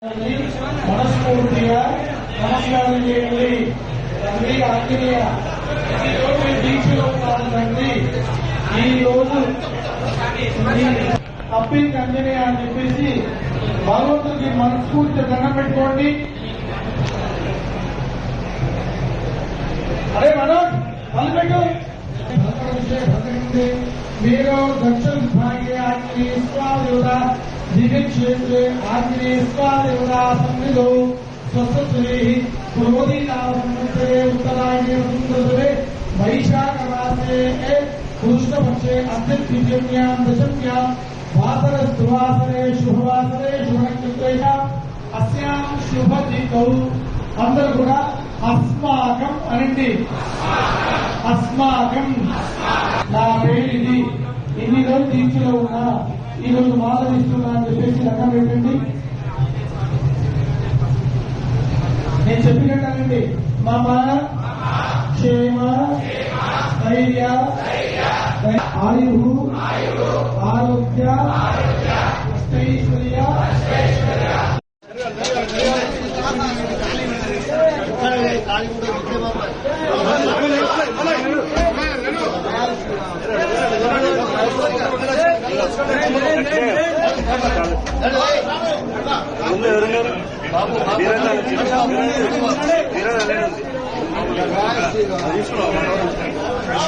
మనస్ఫూర్తిగా నమస్కారం చేయండి. తండ్రి ఆంజనేయ ఈరోజు దీక్షలో ఉన్నారు తండ్రి. ఈ రోజు అప్పీకి ఆంజనేయ అని చెప్పేసి భగవంతుడికి మనస్ఫూర్తి దండం పెట్టుకోండి. అరే మనోజ్ పలుపెట్టు మీరు దక్షిణ విభాగే ఆంజనేయ స్వామియుడా दिव्य क्षेत्र आग्नेय स्वादेवता सन्निधौ स्वस्त्री पूर्वोदी नामसे उत्तरायणे सुंदरे वैशाखमासे कृष्णपक्षे अद्वितीयां दशम्यां वासरस्वासरे शुभवासरे शुभनक्षत्रेषां अस्यां शुभतिथौ अंदर కూడా अस्माकं అనండి. अस्माकं నా పేరు ఇది. ఇన్ని రోజులు దీక్షలో ఉన్నా ఈ రోజు మాటలు ఇస్తున్నా అని చెప్పేసి లెక్క పెట్టండి. నేను చెప్పినట్టానండి. మమ క్షేమ ధైర్య ఆయు ఆరోగ్య అష్టైశ్వర్య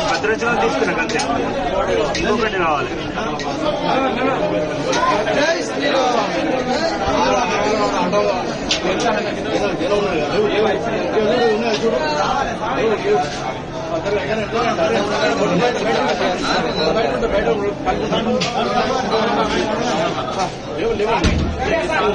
భద్రాచలం తీసుకున్నా కంటే ఇంకొకటి కావాలి.